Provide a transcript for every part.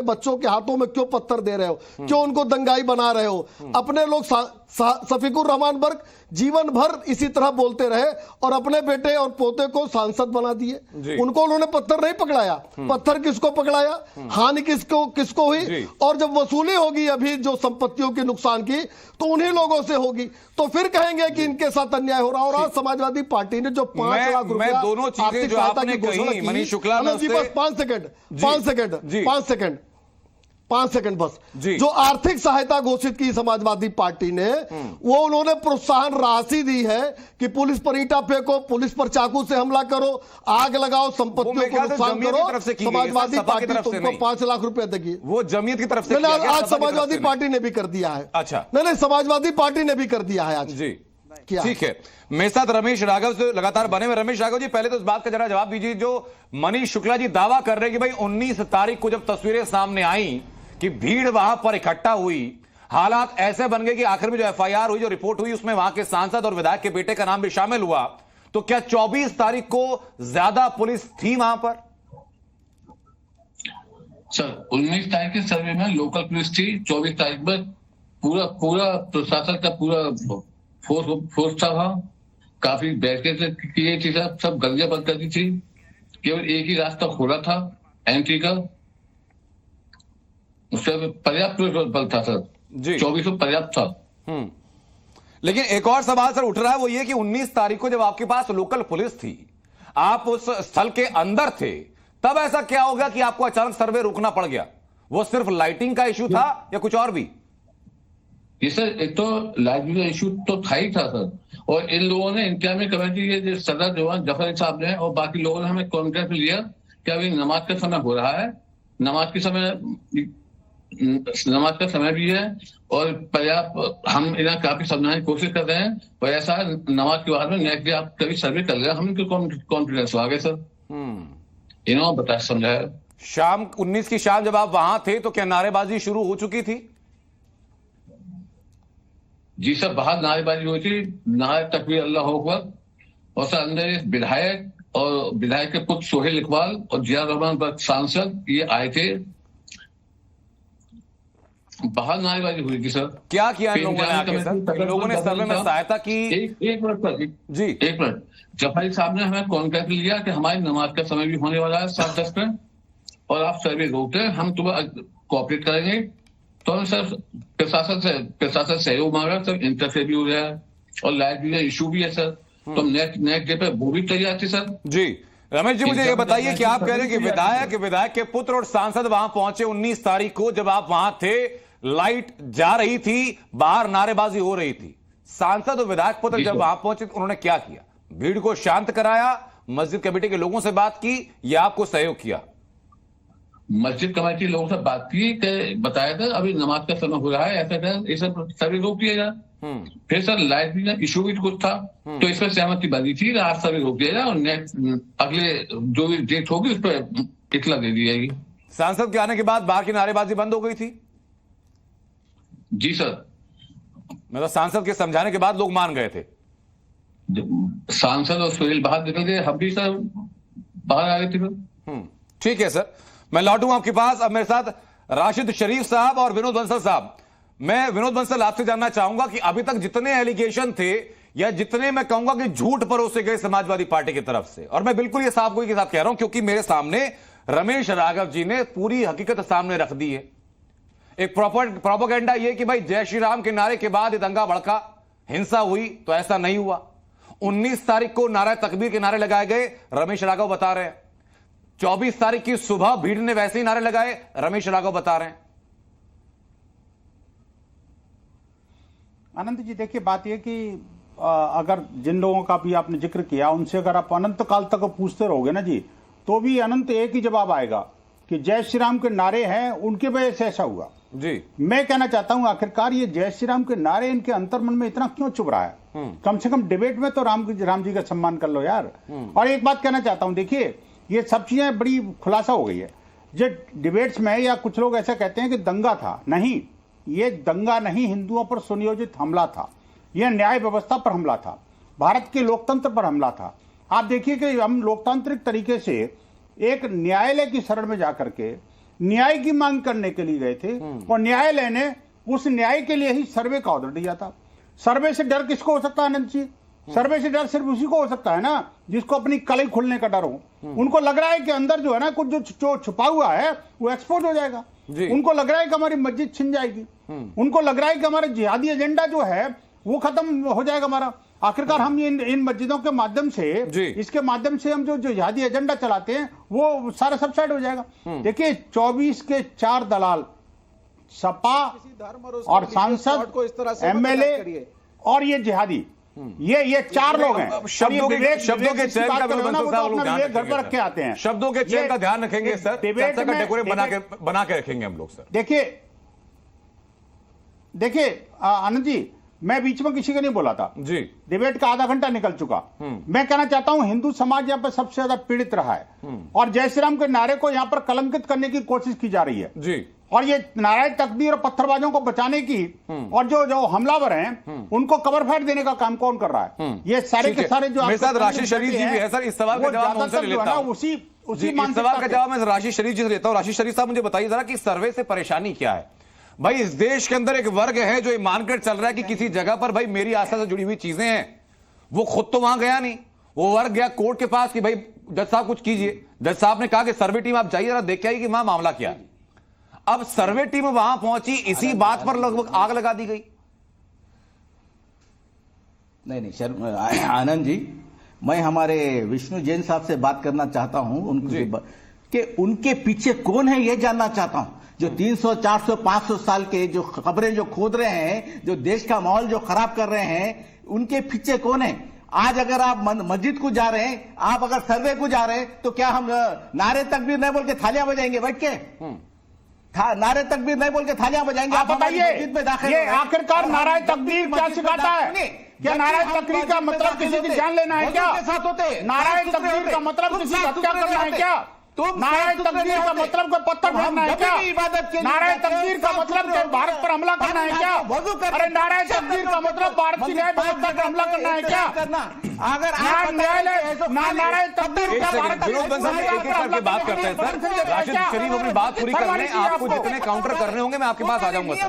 बच्चों के हाथों में क्यों पत्थर दे रहे हो, क्यों उनको दंगाई बना रहे हो? अपने लोग शफीकुर रहमान बर्क जीवन भर इसी तरह बोलते रहे और अपने बेटे और पोते को सांसद बना दिए। उनको उन्होंने पत्थर नहीं पकड़ाया। पत्थर किसको पकड़ाया, हानि किसको हुई, और जब वसूली होगी अभी जो संपत्तियों के नुकसान की तो उन्हीं लोगों से होगी। तो फिर कहेंगे कि इनके साथ अन्याय हो रहा। और आज समाजवादी पार्टी ने जो 5 लाख रुपया दोनों चीजें जो आपने कही मनीष शुक्ला ने, जी बस 5 सेकंड बस, जो आर्थिक सहायता घोषित की समाजवादी पार्टी ने, वो उन्होंने प्रोत्साहन राशि दी है कि पुलिस पर ईंटा फेंको, पुलिस पर चाकू से हमला करो, आग लगाओ, संपत्तियों को नुकसान करो। समाजवादी पार्टी तुमको 5 लाख रुपए देगी, वो जमीयत की तरफ से। आज समाजवादी पार्टी ने भी कर दिया है। अच्छा, नहीं, समाजवादी पार्टी ने भी कर दिया है आज। जी ठीक है, मेरे साथ रमेश राघव से लगातार बने हुए। रमेश राघव जी, पहले तो इस बात का जरा जवाब दीजिए, जो मनीष शुक्ला जी दावा कर रहे हैं कि भाई 19 तारीख को जब तस्वीरें सामने आई कि भीड़ वहां पर इकट्ठा हुई, हालात ऐसे बन गए कि आखिर में जो एफआईआर हुई, जो रिपोर्ट हुई, उसमें वहां के सांसद और विधायक के बेटे का नाम भी शामिल हुआ, तो क्या 24 तारीख को ज्यादा पुलिस थी वहां पर? सर, 19 तारीख के सर्वे में लोकल पुलिस थी। 24 तारीख में पूरा प्रशासन का पूरा फोर्स था वहां। काफी बैठकें की गई थी, सब गलियां बंद कर दी थी। केवल एक ही रास्ता खोला था एंट्री का, उससे पर्याप्त बल था सर जी। 24 पर्याप्त था। लेकिन एक और सवाल सर उठ रहा है, वो ये कि 19 तारीख को जब आपके पास लोकल पुलिस थी, आप उस स्थल के अंदर थे, तब ऐसा क्या हो गया कि आपको अचानक सर्वे रोकना पड़ गया? वो सिर्फ लाइटिंग का इश्यू था या कुछ और भी? ये सर, एक तो लाइटिंग का इश्यू तो था ही था सर, और इन लोगों ने इंतजामी कमेटी के जो सदर जवान जफर साहब ने और बाकी लोगों ने हमें कॉन्ट्रैक्ट लिया कि अभी नमाज का समय हो रहा है, नमाज का समय भी है और पर्याप्त, हम इन्हें काफी समझाने की कोशिश कर रहे हैं, पर ऐसा नमाज के बाद में नेक्स्ट आप कभी सर्वे कर रहे हैं, हम इनके कॉन्फिडेंस आ गए सर। इन्होंने बताया, समझाया। शाम 19 की शाम जब आप वहां थे तो क्या नारेबाजी शुरू हो चुकी थी? जी सर, बाहर नारेबाजी हुई थी, नारे तकबीर अल्लाह अकबर, और सर अंदर विधायक और विधायक के पुत्र सोहेल इकबाल और जिया रहमान सांसद ये आए थे। बाहर नारेबाजी हुई थी सर। क्या किया इन लोगों ने आके सर? इन लोगों ने सर्वे में सहायता की? एक मिनट सर जी, एक मिनट। जफारी साहब ने हमें कॉन्ट्रैक्ट लिया कि हमारी नमाज का समय भी होने वाला है 7:10 पे, और आप सर्वे रोकते हैं, हम तुम्हें कोऑपरेट करेंगे। तो हम सर प्रशासन सहयोग मांगा सर, इंटरफेयर भी हो गया है और लाइट भी इशू भी है सर, तो नेक्स्ट डे पे वो भी तैयार थी सर। जी रमेश जी, मुझे ये बताइए कि आप कह रहे हैं कि विधायक के पुत्र और सांसद वहां पहुंचे 19 तारीख को, जब आप वहां थे लाइट जा रही थी, बाहर नारेबाजी हो रही थी, सांसद और विधायक पुत्र जब वहां पहुंचे तो उन्होंने क्या किया? भीड़ को शांत कराया, मस्जिद कमेटी के लोगों से बात की या आपको सहयोग किया? मस्जिद कमेटी लोगों से बात की, बताया था अभी नमाज का समय हो रहा है, ऐसा सभी रोक दिया जाए। फिर सर लाइट भी इशू भी कुछ था, तो इस पर सहमति बनी थी, आज सभी रोक दिया जाए और नेक्स्ट अगले जो भी डेट होगी उस पर इतला दे दी जाएगी। सांसद के आने के बाद बाहर की नारेबाजी बंद हो गई थी? जी सर, मतलब सांसद के समझाने के बाद लोग मान गए थे? सांसद और सोहेल बाहर निकल गए, हम भी सर बाहर आ गए थे। ठीक है सर, मैं लौटूंगा आपके पास। अब मेरे साथ राशिद शरीफ साहब और विनोद बंसल साहब। मैं विनोद बंसल आपसे जानना चाहूंगा कि अभी तक जितने एलिगेशन थे या जितने मैं कहूंगा कि झूठ परोसे गए समाजवादी पार्टी की तरफ से, और मैं बिल्कुल ये साफ गोई के साथ कह रहा हूं क्योंकि मेरे सामने रमेश राघव जी ने पूरी हकीकत सामने रख दी है। एक प्रोपेगेंडा ये कि भाई जय श्री राम के नारे के बाद दंगा भड़का, हिंसा हुई, तो ऐसा नहीं हुआ। 19 तारीख को नारा तकबीर के नारे लगाए गए, रमेश राघव बता रहे हैं। 24 तारीख की सुबह भीड़ ने वैसे ही नारे लगाए, रमेश राघव बता रहे हैं। अनंत जी, देखिए बात यह कि अगर जिन लोगों का भी आपने जिक्र किया उनसे अगर आप अनंत काल तक पूछते रहोगे ना जी, तो भी अनंत एक ही जवाब आएगा कि जय श्री राम के नारे हैं, उनकी वजह से ऐसा हुआ जी। मैं कहना चाहता हूं आखिरकार ये जय श्री राम के नारे इनके अंतर्मन में इतना क्यों चुभ रहा है? कम से कम डिबेट में तो राम जी का सम्मान कर लो यार। और एक बात कहना चाहता हूं, देखिए ये सब चीजें बड़ी खुलासा हो गई है। जो डिबेट्स में या कुछ लोग ऐसा कहते हैं कि दंगा था, नहीं, ये दंगा नहीं, हिंदुओं पर सुनियोजित हमला था। यह न्याय व्यवस्था पर हमला था, भारत के लोकतंत्र पर हमला था। आप देखिए कि हम लोकतांत्रिक तरीके से एक न्यायालय की शरण में जाकर के न्याय की मांग करने के लिए गए थे और न्यायालय ने उस न्याय के लिए ही सर्वे का ऑर्डर दिया था। सर्वे से डर किसको हो सकता है आनंद जी? सर्वे से डर सिर्फ उसी को हो सकता है ना जिसको अपनी कलई खुलने का डर हो। उनको लग रहा है कि अंदर जो है ना कुछ जो छुपा हुआ है वो एक्सपोज हो जाएगा। उनको लग रहा है कि हमारी मस्जिद छिन जाएगी। उनको लग रहा है कि हमारा जिहादी एजेंडा जो है वो खत्म हो जाएगा हमारा। आखिरकार हम इन मस्जिदों के माध्यम से, इसके माध्यम से हम जो जिहादी एजेंडा चलाते हैं वो सारा सबसाइड हो जाएगा। देखिए 24 के 4 दलाल, सपा और सांसद, एमएलए और ये जिहादी, ये 4 लोग हैं। शब्दों के चयन का घर पर रख के आते हैं। शब्दों के चयन का ध्यान रखेंगे सर, चर्चा का डेकोरेट बना के रखेंगे हम लोग सर। देखिए आनंद जी, मैं बीच में किसी का नहीं बोला था जी। डिबेट का आधा घंटा निकल चुका। मैं कहना चाहता हूं हिंदू समाज यहां पर सबसे ज्यादा पीड़ित रहा है और जय श्री राम के नारे को यहां पर कलंकित करने की कोशिश की जा रही है जी। और ये नारायण तकदीर और पत्थरबाजों को बचाने की और जो हमलावर हैं उनको कवर फाइट देने का काम कौन कर रहा है? ये सारे के सारे जो मेरे साथ राशिद शरीफ जी भी है सर। इस सवाल का जवाब मैं उनसे लेता हूं। उसी इस सवाल का जवाब मैं राशिद शरीफ जी से लेता हूं। राशिद शरीफ साहब मुझे बताइए जरा कि सर्वे से परेशानी क्या है? भाई इस देश के अंदर एक वर्ग है जो मानकर चल रहा है कि किसी जगह पर भाई मेरी आस्था से जुड़ी हुई चीजें हैं। वो खुद तो वहां गया नहीं, वो वर्ग गया कोर्ट के पास कि भाई जज साहब कुछ कीजिए। जज साहब ने कहा कि सर्वे टीम आप जाइए जरा देख के आइए कि वहां मामला क्या है। अब सर्वे टीम वहां पहुंची, इसी बात पर लगभग आग लगा दी गई। नहीं आनंद जी, मैं हमारे विष्णु जैन साहब से बात करना चाहता हूं उनके कि उनके पीछे कौन है ये जानना चाहता हूं। जो 300, 400, 500 साल के जो खबरें जो खोद रहे हैं, जो देश का माहौल जो खराब कर रहे हैं, उनके पीछे कौन है? आज अगर आप मस्जिद को जा रहे हैं, आप अगर सर्वे को जा रहे हैं, तो क्या हम नारे तकबीर नहीं बोल के थालियां बजाएंगे बैठ के? नारे तकबीर नहीं बोल के थालियां बजाएंगे? आप बताइए ये आखिरकार नारायण तकबीर क्या सिखाता है? क्या नारायण तकबीर का मतलब किसी की जान लेना है क्या? नारायण तकबीर का मतलब किसी की हत्या करना है क्या? नारायण तकबीर का मतलब कोई पत्थर फेंकना है क्या? नारायण तकबीर का मतलब भारत पर हमला करना है क्या? अरे नारायण तकबीर का मतलब भारत की न्याय व्यवस्था पर हमला करना है क्या? अगर न्यायालय नारायण तकबीर का भारत बात करते हैं सर। राशिद शरीफ अपनी बात पूरी कर रहे हैं। आपको जितने काउंटर करने होंगे मैं आपके पास आ जाऊंगा सर।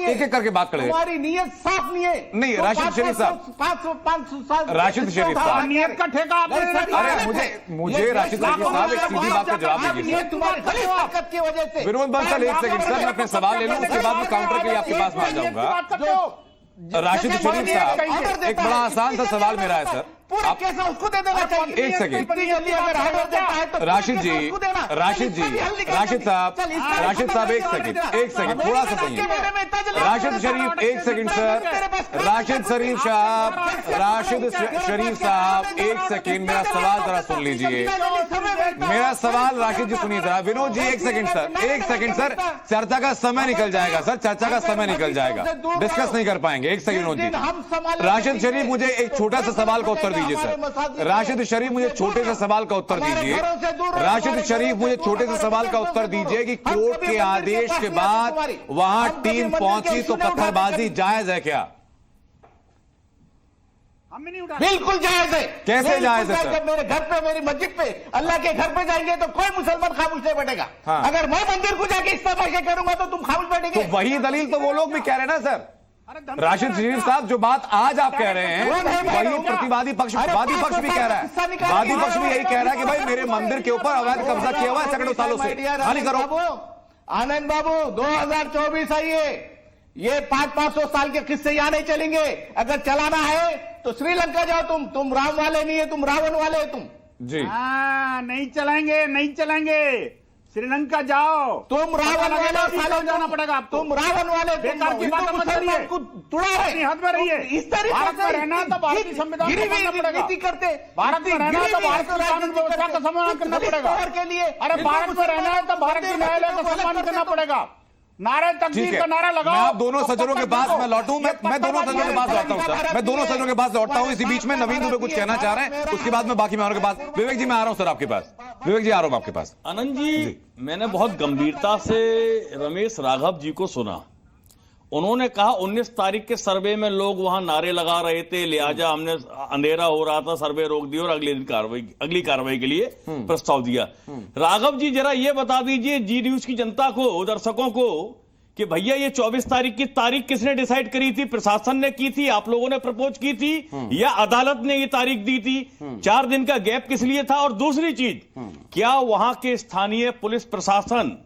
एक एक करके बात करेंगे। हमारी नीयत साफ नहीं है। नहीं राशिद शरीफ साहब, 500 साल राशिद शरीफ साहब, नियत का ठेका अरे मुझे राशिद शरीफ साहब एक सीधी बात का जवाब दीजिए। की वजह से विनोद बंसल एक सेकंड सर, मैं अपने सवाल ले लूं, उसके बाद मैं काउंटर के लिए आपके पास में आ जाऊंगा। राशिद शरीफ साहब, एक बड़ा आसान सा सवाल मेरा है सर। आप कैसा उसको दे देना चाहिए? एक सेकंड राशिद जी, राशिद साहब एक सेकंड थोड़ा सा सुनिए। राशिद शरीफ एक सेकंड सर, राशिद शरीफ साहब एक सेकंड, मेरा सवाल जरा सुन लीजिए। मेरा सवाल राशिद जी सुनिए जरा। विनोद जी एक सेकंड सर, चर्चा का समय निकल जाएगा सर, चर्चा का समय निकल जाएगा, डिस्कस नहीं कर पाएंगे। एक सेकंड विनोद जी। राशिद शरीफ मुझे एक छोटा सा सवाल का उत्तर दीजिए सर। राशिद शरीफ मुझे छोटे से सवाल का उत्तर दीजिए। राशिद शरीफ मुझे छोटे से सवाल का उत्तर दीजिए कि कोर्ट के आदेश के बाद वहां टीम पहुंची तो पत्थरबाजी जायज है क्या? बिल्कुल जायज है। कैसे जायज है सर? जब मेरे घर पे, मेरी मस्जिद पे, अल्लाह के घर पे जाएंगे तो कोई मुसलमान खामोश नहीं बैठेगा। हाँ। अगर मैं मंदिर को जाके इस तरह से करूंगा तो तुम खामोश बैठेंगे। तो वही दलील तो वो लोग भी कह रहे हैं ना सर। राशिद शरीफ साहब जो बात आज आप कह रहे हैं वही प्रतिवादी पक्ष, वादी पक्ष भी कह रहा है। वादी पक्ष भी यही कह रहा है कि भाई मेरे मंदिर के ऊपर अवैध कब्जा किया हुआ है सैकड़ों सालों से, खाली करो। आनंद बाबू 2024 आइए, ये 500 साल के किस्से यहाँ नहीं चलेंगे। अगर चलाना है तो श्रीलंका जाओ। तुम राम वाले नहीं है, तुम रावण वाले है तुम जी। नहीं चलेंगे। श्रीलंका जाओ, तुम रावण वाले जाना पड़ेगा आपको। तुम रावण वाले बेकार की बात मत करिए, तुड़ा है हद में रहिए। इस तरह भारत में रहना तो भारत की संविधान को मानना पड़ेगा। करते भारत में रहना तो भारत की कानून व्यवस्था का सम्मान करना पड़ेगा। के लिए अरे भारत में रहना है तो भारत के न्यायालय का सम्मान करना पड़ेगा। नारायण तकदीर का नारा लगाओ। मैं आप दोनों सज्जनों के पास मैं लौटूं, मैं दोनों सज्जनों के पास लौटता हूं सर, मैं दोनों सज्जनों के पास लौटता हूं। इसी बीच में नवीन दुबे कुछ कहना चाह रहे हैं, उसके बाद मैं बाकी मेहमानों के पास। विवेक जी मैं आ रहा हूं सर आपके पास। विवेक जी आ रहा हूं आपके पास। आनंद जी, मैंने बहुत गंभीरता से रमेश राघव जी को सुना उन्होंने कहा 19 तारीख के सर्वे में लोग वहां नारे लगा रहे थे, लिहाजा हमने अंधेरा हो रहा था, सर्वे रोक दिया और अगली कार्रवाई के लिए प्रस्ताव दिया। राघव जी जरा ये बता दीजिए जी न्यूज की जनता को, दर्शकों को, कि भैया ये 24 तारीख की तारीख किसने डिसाइड करी थी? प्रशासन ने की थी, आप लोगों ने प्रपोज की थी, या अदालत ने ये तारीख दी थी? 4 दिन का गैप किस लिए था? और दूसरी चीज, क्या वहां के स्थानीय पुलिस प्रशासन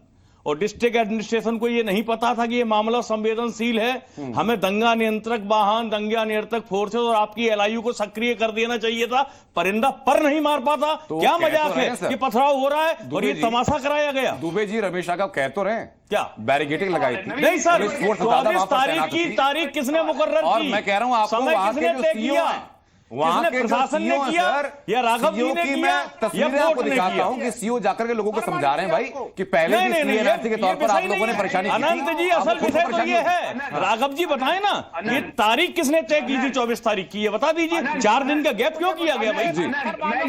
और डिस्ट्रिक्ट एडमिनिस्ट्रेशन को ये नहीं पता था कि ये मामला संवेदनशील है? हमें दंगा नियंत्रक वाहन, दंगा नियंत्रक फोर्सेस और आपकी एलआईयू को सक्रिय कर देना चाहिए था। परिंदा पर नहीं मार पाता। तो क्या कह मजाक तो है कि पथराव हो रहा है और ये तमाशा कराया गया? दुबे जी रमेश राघव कह तो रहे हैं, क्या बैरिकेडिंग लगाई थी? नहीं सर, पुलिस फोर्स ज्यादा 24 वहां पर तारीख तैनात की थी। तारीख किसने मुकर्रर की? और मैं कह रहा हूं आपको, समय वहां किसने के जो तय सीईओ किया? हैं, वहां किसने? के जो प्रशासन ने सीईओ हैं किया सर, या राघव जी सीईओ ने की किया मैं या तस्वीरें आपको कोर्ट ने दिखाता किया? हूं कि सीईओ जाकर के लोगों को समझा रहे हैं भाई कि पहले नहीं भी नहीं नहीं, फ्रीलांसर के तौर पर आप लोगों ने परेशानी की थी। अनंत जी, आपको असल खुद को विषय तो परेशानी ये हुई। है, राघव जी बताएं ना, ये तारीख किसने तय की थी 24 तारीख की? ये बता दीजिए। 4 दिन का गैप क्यों किया गया भाई? जी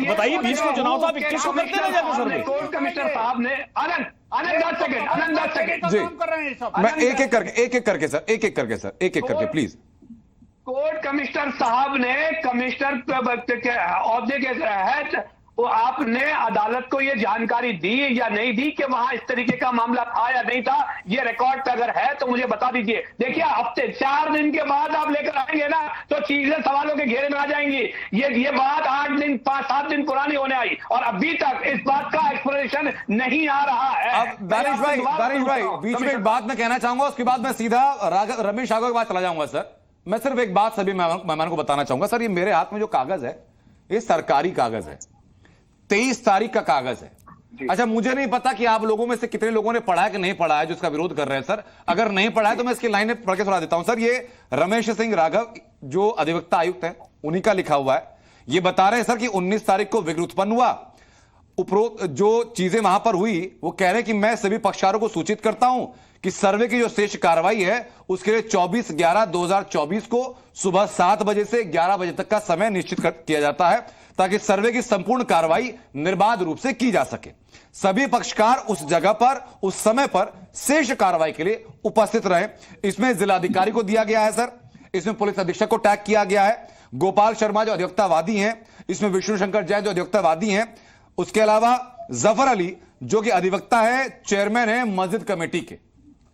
बताइए, 20 को चुनाव था, 21 को करते ना जाके सर्वे। कोर्ट कमिश्नर साहब ने आनंद 10 सेकंड जी मैं एक एक करके सर, एक एक करके प्लीज। कोर्ट कमिश्नर साहब ने कमिश्नर के औहदे के तहत वो आपने अदालत को ये जानकारी दी या नहीं दी कि वहां इस तरीके का मामला था या नहीं था? ये रिकॉर्ड पे अगर है तो मुझे बता दीजिए। देखिए, हफ्ते 4 दिन के बाद आप लेकर आएंगे ना तो चीजें सवालों के घेरे में आ जाएंगी। ये बात 8 दिन 5-7 दिन पुरानी होने आई और अभी तक इस बात का एक्सप्लेनेशन नहीं आ रहा है। अब दानिश भाई बीच में एक बात मैं कहना चाहूंगा, उसके बाद मैं सीधा रमेश राघव के पास चला जाऊंगा। सर मैं सिर्फ एक बात सभी मेहमानों को बताना चाहूंगा। सर ये मेरे हाथ में जो कागज है ये सरकारी कागज है, 23 तारीख का कागज है। अच्छा, मुझे नहीं पता कि आप लोगों में से कितने लोगों ने पढ़ा है कि नहीं पढ़ा है जो इसका विरोध कर रहे हैं। सर अगर नहीं पढ़ा है तो मैं इसकी लाइनें पढ़ के सुना देता हूं। सर ये रमेश सिंह राघव जो अधिवक्ता आयुक्त है उन्हीं का लिखा हुआ है। ये बता रहे हैं सर कि 19 तारीख को विघ्न उत्पन्न हुआ। उपरोक्त जो चीजें वहां पर हुई वो कह रहे हैं कि मैं सभी पक्षकारों को सूचित करता हूं कि सर्वे की जो शेष कार्रवाई है उसके लिए 24/11/2024 को सुबह 7 बजे से 11 बजे तक का समय निश्चित किया जाता है ताकि सर्वे की संपूर्ण कार्रवाई निर्बाध रूप से की जा सके। सभी पक्षकार उस जगह पर उस समय पर शेष कार्रवाई के लिए उपस्थित रहे। इसमें जिलाधिकारी को दिया गया है सर, इसमें पुलिस अधीक्षक को टैग किया गया है, गोपाल शर्मा जो अधिवक्तावादी हैं, इसमें विष्णु शंकर जैन जो अधिवक्तावादी हैं, उसके अलावा जफर अली जो कि अधिवक्ता है, चेयरमैन है मस्जिद कमेटी के।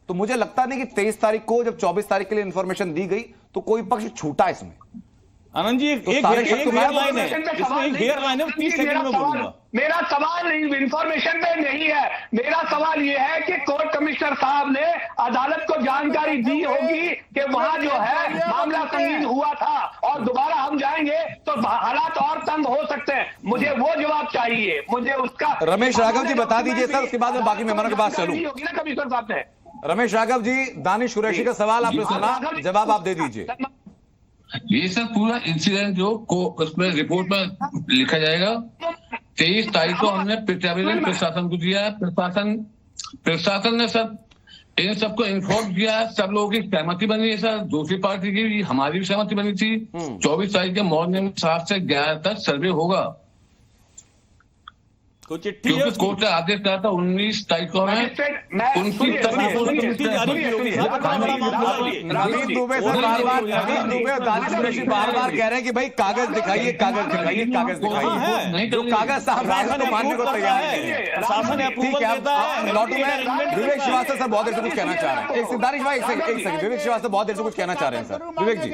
तो मुझे लगता नहीं कि 23 तारीख को जब 24 तारीख के लिए इंफॉर्मेशन दी गई तो कोई पक्ष छूटा इसमें। आनंद जी एक हेयरलाइन है, इसमें एक हेयरलाइन है, 30 सेकंड में बोलूंगा। मेरा सवाल इंफॉर्मेशन पे नहीं है, मेरा सवाल ये है कि कोर्ट कमिश्नर साहब ने अदालत को जानकारी दी होगी कि वहां जो है मामला संगीन हुआ था और दोबारा हम जाएंगे तो हालात और तंग हो सकते हैं। मुझे वो जवाब चाहिए, मुझे उसका। रमेश राघव जी बता दीजिए सर, उसके बाद मैं बाकी मेहमानों के पास चलूं। होगी ना कमिश्नर साहब ने। रमेश राघव जी, दानिश कुरैशी का सवाल आपने सुना, जवाब आप दे दीजिए। ये सब पूरा इंसिडेंट जो उसमें रिपोर्ट में लिखा जाएगा। 23 तारीख को हमने प्रशासन को दिया है। प्रशासन ने सब इन सबको इन्फॉर्म किया है। सब लोगों की सहमति बनी है सर, दूसरी पार्टी की भी, हमारी भी सहमति बनी थी। 24 तारीख के मॉर्निंग में 7 से 11 तक सर्वे होगा तो चिट्ठी क्योंकि कोर्ट ने आदेश दिया था 19 तारीख को हमें 29 नवीन दुबे सर दानिश कुरैशी बार-बार कह रहे हैं कि भाई कागज दिखाइए, कागज दिखाइए, कागज दिखाइए। जो कागज साहब को मानने को तैयार है, प्रशासन ठीक है। अब लौटू में विवेक श्रीवास्तव सर बहुत देर से कुछ कहना चाह रहे हैं। एक दानिश भाई एक सेकंड, विवेक श्रीवास्तव बहुत देर से कुछ कहना चाह रहे हैं सर। विवेक जी